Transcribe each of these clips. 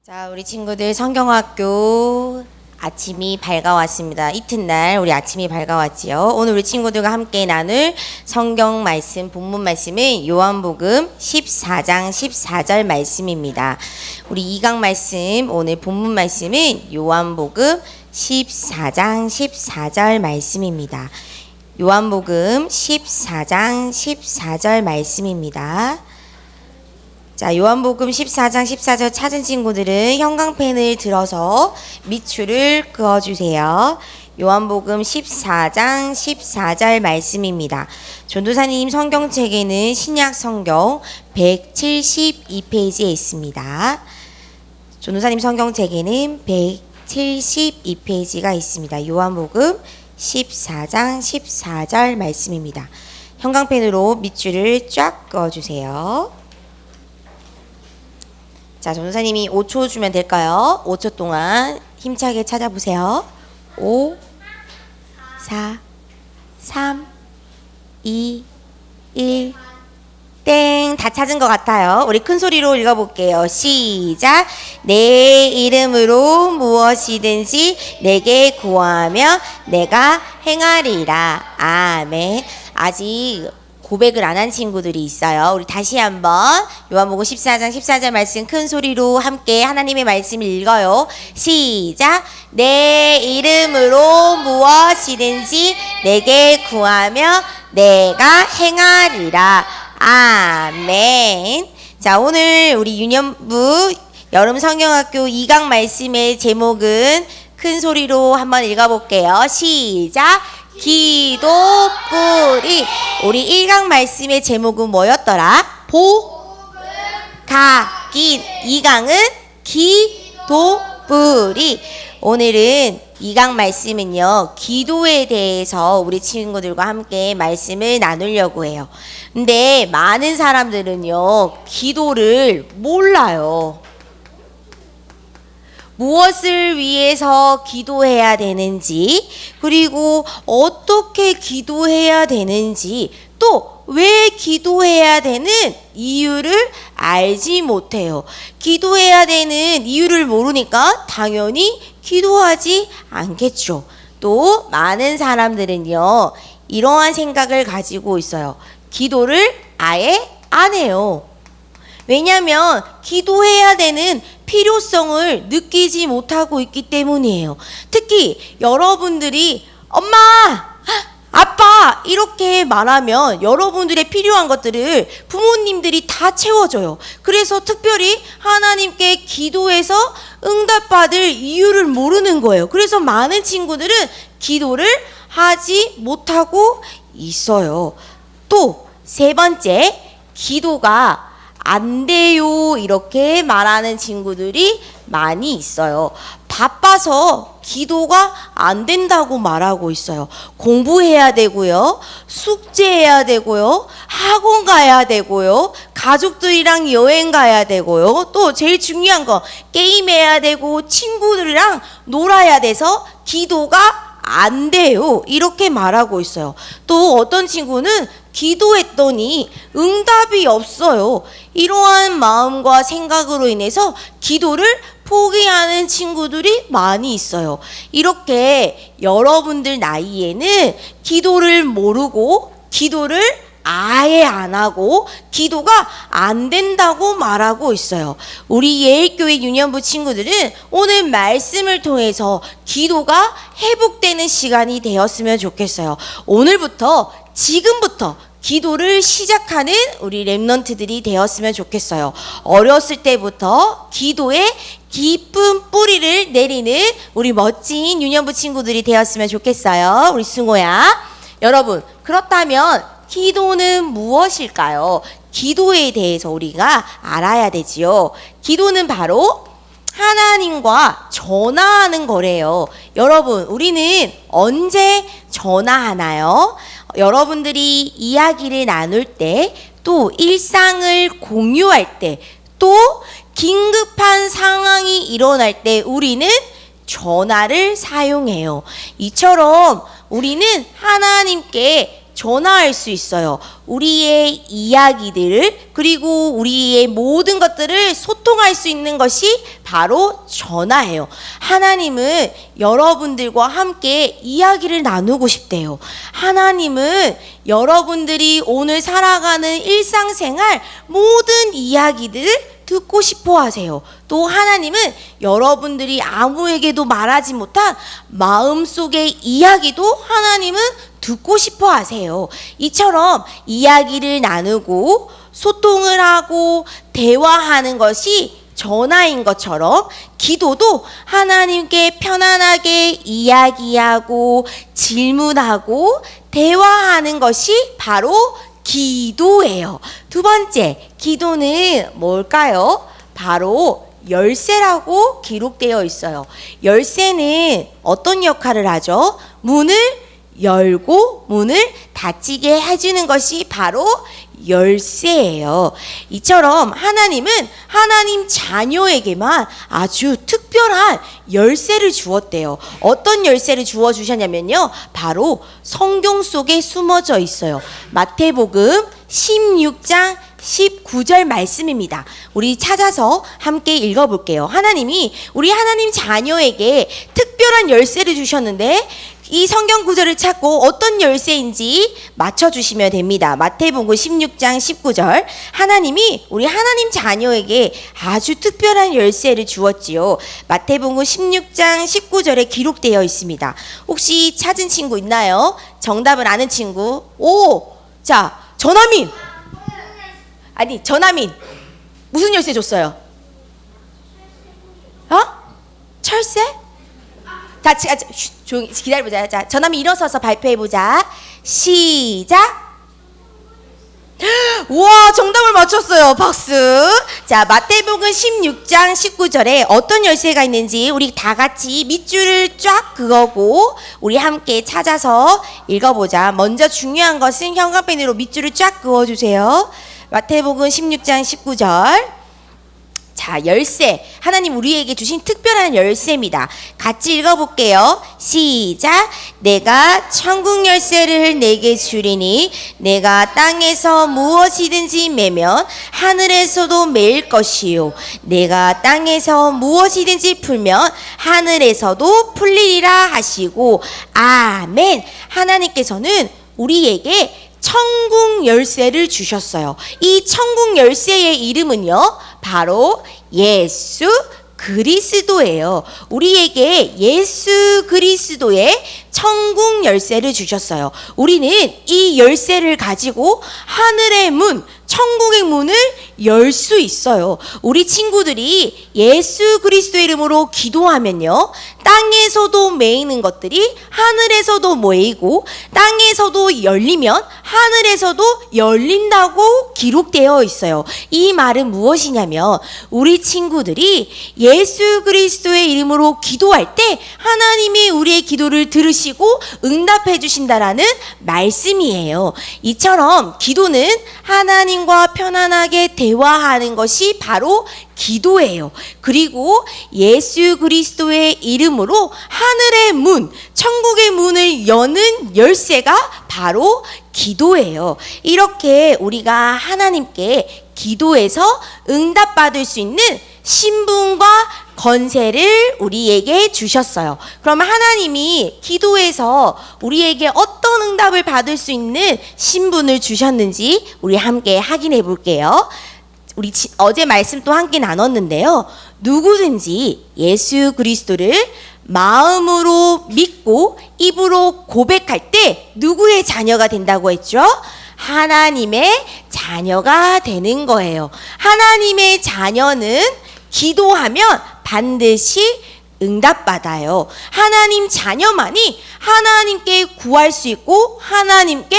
자, 우리 친구들 성경학교 아침이 밝아왔습니다. 이튿날 우리 아침이 밝아왔지요. 오늘 우리 친구들과 함께 나눌 성경 말씀, 본문 말씀은 요한복음 14장 14절 말씀입니다. 우리 2강 말씀, 오늘 본문 말씀은 요한복음 14장 14절 말씀입니다. 요한복음 14장 14절 말씀입니다. 자, 요한복음 14장 14절 찾은 친구들은 형광펜을 들어서 밑줄을 그어주세요. 요한복음 14장 14절 말씀입니다. 전도사님 성경책에는 신약 성경 172페이지에 있습니다. 전도사님 성경책에는 172페이지가 있습니다. 요한복음 14장 14절 말씀입니다. 형광펜으로 밑줄을 쫙 그어주세요. 자, 전도사님이 5초 주면 될까요? 5초 동안 힘차게 찾아보세요. 5, 4, 3, 2, 1, 땡. 다 찾은 것 같아요. 우리 큰 소리로 읽어볼게요. 시작. 내 이름으로 무엇이든지 내게 구하면 내가 행하리라. 아멘. 아직 고백을 안 한 친구들이 있어요. 우리 다시 한번 요한복음 14장 14절 말씀 큰 소리로 함께 하나님의 말씀을 읽어요. 시작. 내 이름으로 무엇이든지 내게 구하며 내가 행하리라. 아멘. 자, 오늘 우리 유년부 여름 성경학교 2강 말씀의 제목은 큰 소리로 한번 읽어볼게요. 시작. 기도뿌리. 우리 1강 말씀의 제목은 뭐였더라? 복가긴. 2강은 기도뿌리. 오늘은 2강 말씀은요, 기도에 대해서 우리 친구들과 함께 말씀을 나누려고 해요. 근데 많은 사람들은요, 기도를 몰라요. 무엇을 위해서 기도해야 되는지, 그리고 어떻게 기도해야 되는지, 또 왜 기도해야 되는 이유를 알지 못해요. 기도해야 되는 이유를 모르니까 당연히 기도하지 않겠죠. 또 많은 사람들은요, 이러한 생각을 가지고 있어요. 기도를 아예 안 해요. 왜냐하면 기도해야 되는 필요성을 느끼지 못하고 있기 때문이에요. 특히 여러분들이 엄마, 아빠 이렇게 말하면 여러분들의 필요한 것들을 부모님들이 다 채워줘요. 그래서 특별히 하나님께 기도해서 응답받을 이유를 모르는 거예요. 그래서 많은 친구들은 기도를 하지 못하고 있어요. 또 세 번째, 기도가 안 돼요 이렇게 말하는 친구들이 많이 있어요. 바빠서 기도가 안 된다고 말하고 있어요. 공부해야 되고요, 숙제해야 되고요, 학원 가야 되고요, 가족들이랑 여행 가야 되고요, 또 제일 중요한 거 게임해야 되고 친구들이랑 놀아야 돼서 기도가 안 돼요 이렇게 말하고 있어요. 또 어떤 친구는 기도했더니 응답이 없어요. 이러한 마음과 생각으로 인해서 기도를 포기하는 친구들이 많이 있어요. 이렇게 여러분들 나이에는 기도를 모르고 기도를 아예 안 하고 기도가 안 된다고 말하고 있어요. 우리 예일교회 유년부 친구들은 오늘 말씀을 통해서 기도가 회복되는 시간이 되었으면 좋겠어요. 오늘부터, 지금부터 기도를 시작하는 우리 랩런트들이 되었으면 좋겠어요. 어렸을 때부터 기도에 깊은 뿌리를 내리는 우리 멋진 유년부 친구들이 되었으면 좋겠어요. 우리 승호야. 여러분, 그렇다면 기도는 무엇일까요? 기도에 대해서 우리가 알아야 되지요. 기도는 바로 하나님과 전화하는 거래요. 여러분, 우리는 언제 전화하나요? 여러분들이 이야기를 나눌 때, 또 일상을 공유할 때, 또 긴급한 상황이 일어날 때 우리는 전화를 사용해요. 이처럼 우리는 하나님께 전화할 수 있어요. 우리의 이야기들 그리고 우리의 모든 것들을 소통할 수 있는 것이 바로 전화예요. 하나님은 여러분들과 함께 이야기를 나누고 싶대요. 하나님은 여러분들이 오늘 살아가는 일상생활 모든 이야기들을 듣고 싶어 하세요. 또 하나님은 여러분들이 아무에게도 말하지 못한 마음속의 이야기도 하나님은 듣고 싶어 하세요. 이처럼 이야기를 나누고 소통을 하고 대화하는 것이 전화인 것처럼 기도도 하나님께 편안하게 이야기하고 질문하고 대화하는 것이 바로 기도예요. 두 번째, 기도는 뭘까요? 바로 열쇠라고 기록되어 있어요. 열쇠는 어떤 역할을 하죠? 문을 열고 문을 닫히게 해주는 것이 바로 열쇠예요. 이처럼 하나님은 하나님 자녀에게만 아주 특별한 열쇠를 주었대요. 어떤 열쇠를 주어 주셨냐면요, 바로 성경 속에 숨어져 있어요. 마태복음 16장 19절 말씀입니다. 우리 찾아서 함께 읽어볼게요. 하나님이 우리 하나님 자녀에게 특별한 열쇠를 주셨는데 이 성경 구절을 찾고 어떤 열쇠인지 맞춰주시면 됩니다. 마태복음 16장 19절, 하나님이 우리 하나님 자녀에게 아주 특별한 열쇠를 주었지요. 마태복음 16장 19절에 기록되어 있습니다. 혹시 찾은 친구 있나요? 정답을 아는 친구? 오! 자, 전하민! 아니, 전하민! 무슨 열쇠 줬어요? 철새? 자, 조용히 기다려보자. 자, 전하민 일어서서 발표해보자. 시작. 우와, 정답을 맞췄어요. 박수. 자, 마태복음 16장 19절에 어떤 열쇠가 있는지 우리 다 같이 밑줄을 쫙 그어고 우리 함께 찾아서 읽어보자. 먼저 중요한 것은 형광펜으로 밑줄을 쫙 그어주세요. 마태복음 16장 19절. 자, 열쇠. 하나님 우리에게 주신 특별한 열쇠입니다. 같이 읽어볼게요. 시작. 내가 천국 열쇠를 내게 주리니 내가 땅에서 무엇이든지 매면 하늘에서도 매일 것이요 내가 땅에서 무엇이든지 풀면 하늘에서도 풀리리라 하시고 아멘. 하나님께서는 우리에게 천국 열쇠를 주셨어요. 이 천국 열쇠의 이름은요, 바로 예수 그리스도예요. 우리에게 예수 그리스도의 천국 열쇠를 주셨어요. 우리는 이 열쇠를 가지고 하늘의 문, 천국의 문을 열 수 있어요. 우리 친구들이 예수 그리스도의 이름으로 기도하면요, 땅에서도 매이는 것들이 하늘에서도 모이고 땅에서도 열리면 하늘에서도 열린다고 기록되어 있어요. 이 말은 무엇이냐면 우리 친구들이 예수 그리스도의 이름으로 기도할 때 하나님이 우리의 기도를 들으시고 응답해 주신다라는 말씀이에요. 이처럼 기도는 하나님과 편안하게 대화하는 것이 바로 기도예요. 그리고 예수 그리스도의 이름으로 하늘의 문, 천국의 문을 여는 열쇠가 바로 기도예요. 이렇게 우리가 하나님께 기도해서 응답받을 수 있는 신분과 권세를 우리에게 주셨어요. 그럼 하나님이 기도해서 우리에게 어떤 응답을 받을 수 있는 신분을 주셨는지 우리 함께 확인해 볼게요. 우리 어제 말씀 또 함께 나눴는데요. 누구든지 예수 그리스도를 마음으로 믿고 입으로 고백할 때 누구의 자녀가 된다고 했죠? 하나님의 자녀가 되는 거예요. 하나님의 자녀는 기도하면 반드시 응답받아요. 하나님 자녀만이 하나님께 구할 수 있고 하나님께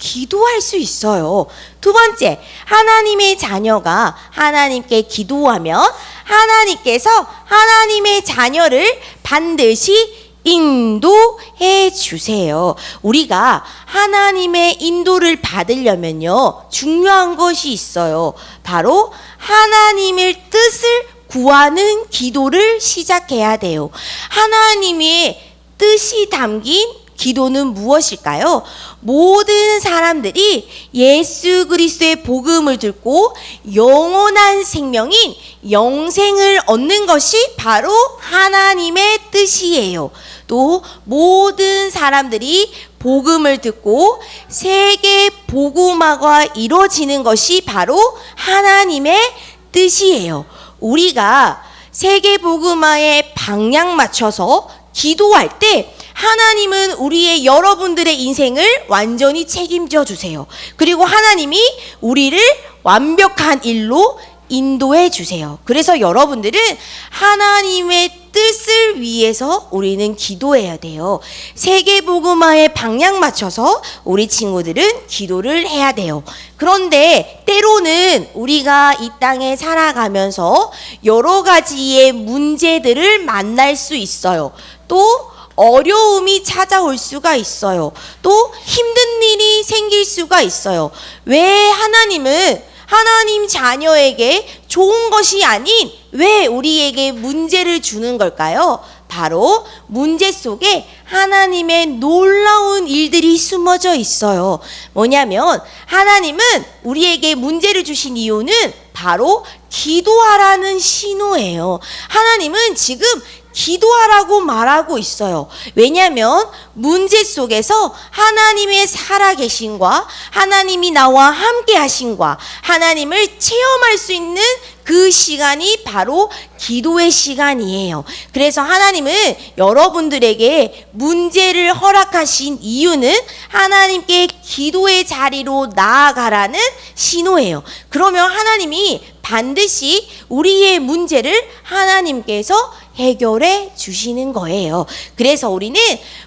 기도할 수 있어요. 두 번째, 하나님의 자녀가 하나님께 기도하면 하나님께서 하나님의 자녀를 반드시 인도해 주세요. 우리가 하나님의 인도를 받으려면요, 중요한 것이 있어요. 바로 하나님의 뜻을 구하는 기도를 시작해야 돼요. 하나님의 뜻이 담긴 기도는 무엇일까요? 모든 사람들이 예수 그리스도의 복음을 듣고 영원한 생명인 영생을 얻는 것이 바로 하나님의 뜻이에요. 또 모든 사람들이 복음을 듣고 세계 복음화가 이루어지는 것이 바로 하나님의 뜻이에요. 우리가 세계 복음화에 방향 맞춰서 기도할 때 하나님은 우리의 여러분들의 인생을 완전히 책임져 주세요. 그리고 하나님이 우리를 완벽한 일로 인도해 주세요. 그래서 여러분들은 하나님의 뜻을 위해서 우리는 기도해야 돼요. 세계복음화에 방향 맞춰서 우리 친구들은 기도를 해야 돼요. 그런데 때로는 우리가 이 땅에 살아가면서 여러 가지의 문제들을 만날 수 있어요. 또 어려움이 찾아올 수가 있어요. 또 힘든 일이 생길 수가 있어요. 왜 하나님 자녀에게 좋은 것이 아닌 왜 우리에게 문제를 주는 걸까요? 바로 문제 속에 하나님의 놀라운 일들이 숨어져 있어요. 뭐냐면 하나님은 우리에게 문제를 주신 이유는 바로 기도하라는 신호예요. 하나님은 지금 기도하라고 말하고 있어요. 왜냐하면 문제 속에서 하나님의 살아계심과 하나님이 나와 함께 하심과 하나님을 체험할 수 있는 그 시간이 바로 기도의 시간이에요. 그래서 하나님은 여러분들에게 문제를 허락하신 이유는 하나님께 기도의 자리로 나아가라는 신호예요. 그러면 하나님이 반드시 우리의 문제를 하나님께서 해결해 주시는 거예요. 그래서 우리는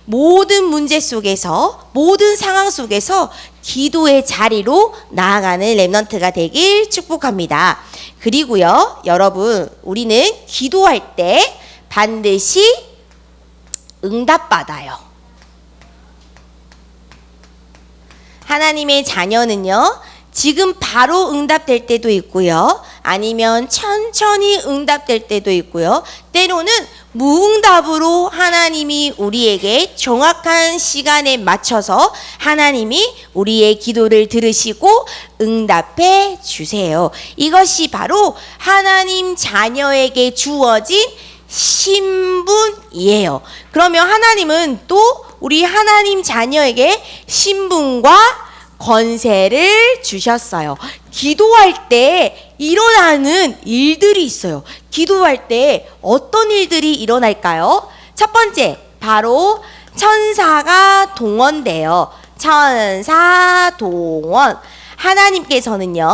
모든 문제 속에서, 모든 상황 속에서 기도의 자리로 나아가는 렘넌트가 되길 축복합니다. 그리고요, 여러분, 우리는 기도할 때 반드시 응답받아요. 하나님의 자녀는요, 지금 바로 응답될 때도 있고요. 아니면 천천히 응답될 때도 있고요. 때로는 무응답으로 하나님이 우리에게 정확한 시간에 맞춰서 하나님이 우리의 기도를 들으시고 응답해 주세요. 이것이 바로 하나님 자녀에게 주어진 신분이에요. 그러면 하나님은 또 우리 하나님 자녀에게 신분과 권세를 주셨어요. 기도할 때 일어나는 일들이 있어요. 기도할 때 어떤 일들이 일어날까요? 첫 번째, 바로 천사가 동원돼요. 천사 동원. 하나님께서는요,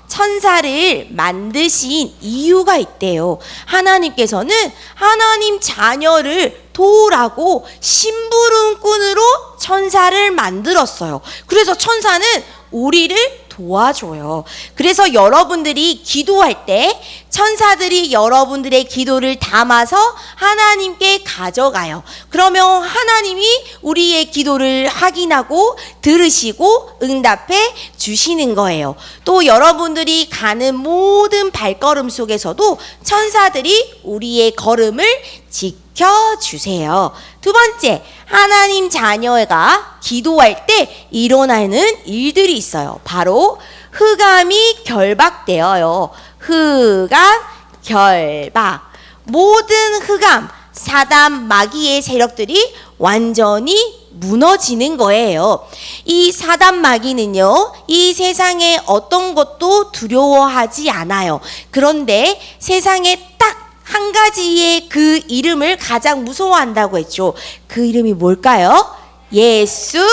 천사를 만드신 이유가 있대요. 하나님께서는 하나님 자녀를 도우라고 심부름꾼으로 천사를 만들었어요. 그래서 천사는 우리를 도와줘요. 그래서 여러분들이 기도할 때 천사들이 여러분들의 기도를 담아서 하나님께 가져가요. 그러면 하나님이 우리의 기도를 확인하고 들으시고 응답해 주시는 거예요. 또 여러분들이 가는 모든 발걸음 속에서도 천사들이 우리의 걸음을 지켜주세요. 두 번째, 하나님 자녀가 기도할 때 일어나는 일들이 있어요. 바로 흑암이 결박되어요. 흑암, 결박. 모든 흑암, 사단, 마귀의 세력들이 완전히 무너지는 거예요. 이 사단 마귀는요, 이 세상에 어떤 것도 두려워하지 않아요. 그런데 세상에 딱 한 가지의 그 이름을 가장 무서워한다고 했죠. 그 이름이 뭘까요? 예수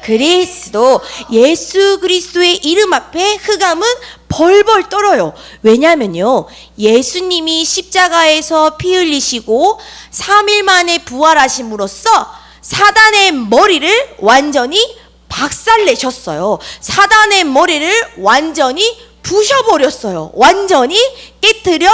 그리스도. 예수 그리스도의 이름 앞에 흑암은 벌벌 떨어요. 왜냐면요, 예수님이 십자가에서 피 흘리시고 3일 만에 부활하심으로써 사단의 머리를 완전히 박살내셨어요. 사단의 머리를 완전히 부셔버렸어요. 완전히 깨트려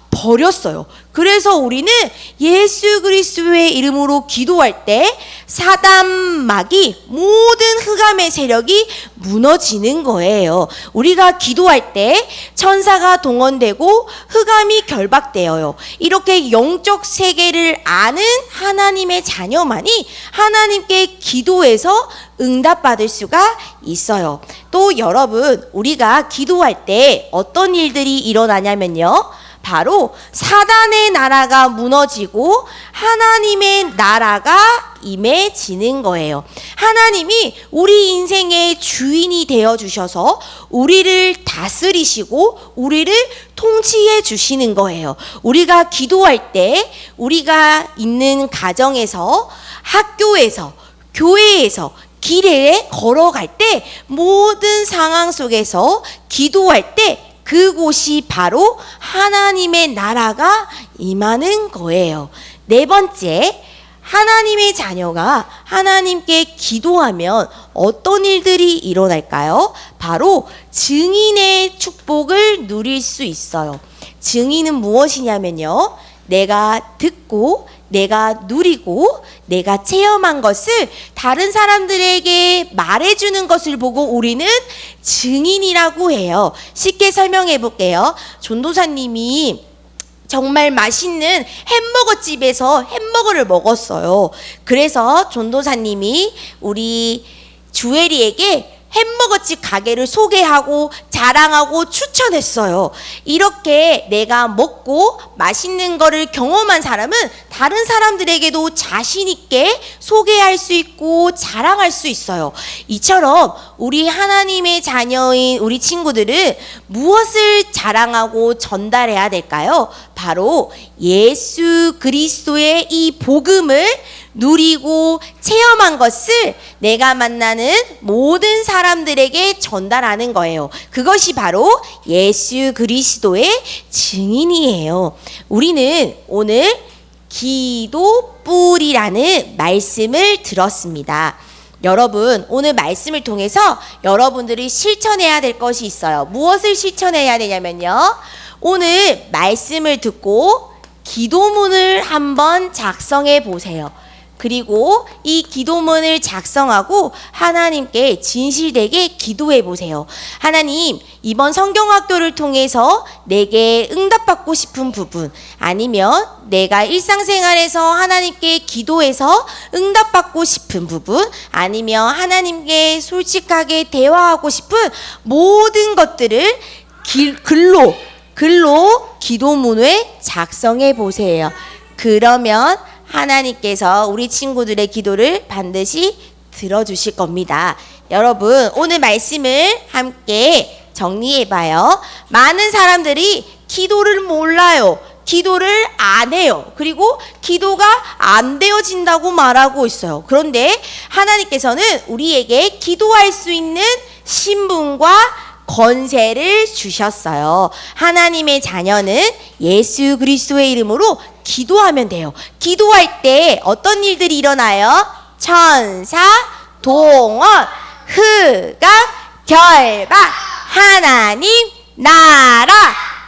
버렸어요. 그래서 우리는 예수 그리스도의 이름으로 기도할 때 사단마귀 모든 흑암의 세력이 무너지는 거예요. 우리가 기도할 때 천사가 동원되고 흑암이 결박되어요. 이렇게 영적 세계를 아는 하나님의 자녀만이 하나님께 기도해서 응답받을 수가 있어요. 또 여러분, 우리가 기도할 때 어떤 일들이 일어나냐면요, 바로 사단의 나라가 무너지고 하나님의 나라가 임해지는 거예요. 하나님이 우리 인생의 주인이 되어 주셔서 우리를 다스리시고 우리를 통치해 주시는 거예요. 우리가 기도할 때 우리가 있는 가정에서, 학교에서, 교회에서, 길에 걸어갈 때, 모든 상황 속에서 기도할 때 그곳이 바로 하나님의 나라가 임하는 거예요. 네 번째, 하나님의 자녀가 하나님께 기도하면 어떤 일들이 일어날까요? 바로 증인의 축복을 누릴 수 있어요. 증인은 무엇이냐면요, 내가 듣고 내가 누리고 내가 체험한 것을 다른 사람들에게 말해주는 것을 보고 우리는 증인이라고 해요. 쉽게 설명해 볼게요. 전도사님이 정말 맛있는 햄버거 집에서 햄버거를 먹었어요. 그래서 전도사님이 우리 주애리에게 햄버거집 가게를 소개하고 자랑하고 추천했어요. 이렇게 내가 먹고 맛있는 거를 경험한 사람은 다른 사람들에게도 자신 있게 소개할 수 있고 자랑할 수 있어요. 이처럼 우리 하나님의 자녀인 우리 친구들은 무엇을 자랑하고 전달해야 될까요? 바로 예수 그리스도의 이 복음을 누리고 체험한 것을 내가 만나는 모든 사람들에게 전달하는 거예요. 그것이 바로 예수 그리스도의 증인이에요. 우리는 오늘 기도뿔이라는 말씀을 들었습니다. 여러분, 오늘 말씀을 통해서 여러분들이 실천해야 될 것이 있어요. 무엇을 실천해야 되냐면요, 오늘 말씀을 듣고 기도문을 한번 작성해 보세요. 그리고 이 기도문을 작성하고 하나님께 진실되게 기도해 보세요. 하나님, 이번 성경학교를 통해서 내게 응답받고 싶은 부분, 아니면 내가 일상생활에서 하나님께 기도해서 응답받고 싶은 부분, 아니면 하나님께 솔직하게 대화하고 싶은 모든 것들을 글로 기도문에 작성해 보세요. 그러면 하나님께서 우리 친구들의 기도를 반드시 들어주실 겁니다. 여러분, 오늘 말씀을 함께 정리해봐요. 많은 사람들이 기도를 몰라요. 기도를 안 해요. 그리고 기도가 안 되어진다고 말하고 있어요. 그런데 하나님께서는 우리에게 기도할 수 있는 신분과 권세를 주셨어요. 하나님의 자녀는 예수 그리스도의 이름으로 기도하면 돼요. 기도할 때 어떤 일들이 일어나요? 천사, 동원, 흑암, 결박, 하나님, 나라,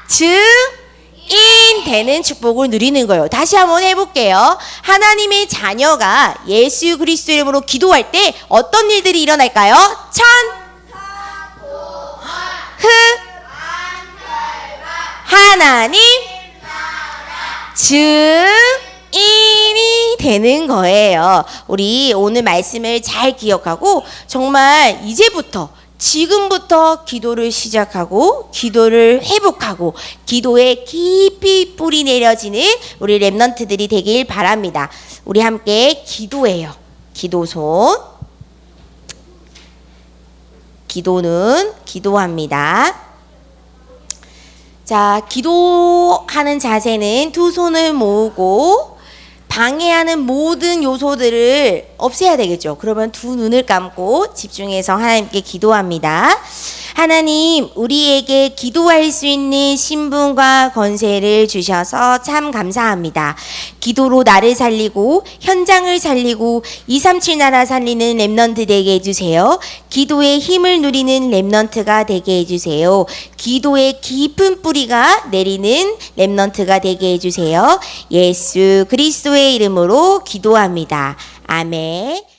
증인 되는 축복을 누리는 거예요. 다시 한번 해볼게요. 하나님의 자녀가 예수 그리스도 이름으로 기도할 때 어떤 일들이 일어날까요? 하나님, 증인이 되는 거예요. 우리 오늘 말씀을 잘 기억하고 정말 이제부터, 지금부터 기도를 시작하고 기도를 회복하고 기도에 깊이 뿌리 내려지는 우리 렘넌트들이 되길 바랍니다. 우리 함께 기도해요. 기도손, 기도는 기도합니다. 자, 기도하는 자세는 두 손을 모으고 방해하는 모든 요소들을 없애야 되겠죠. 그러면 두 눈을 감고 집중해서 하나님께 기도합니다. 하나님, 우리에게 기도할 수 있는 신분과 권세를 주셔서 참 감사합니다. 기도로 나를 살리고 현장을 살리고 237 나라 살리는 렘넌트 되게 해주세요. 기도의 힘을 누리는 렘넌트가 되게 해주세요. 기도의 깊은 뿌리가 내리는 렘넌트가 되게 해주세요. 예수 그리스도의 이름으로 기도합니다. 아멘.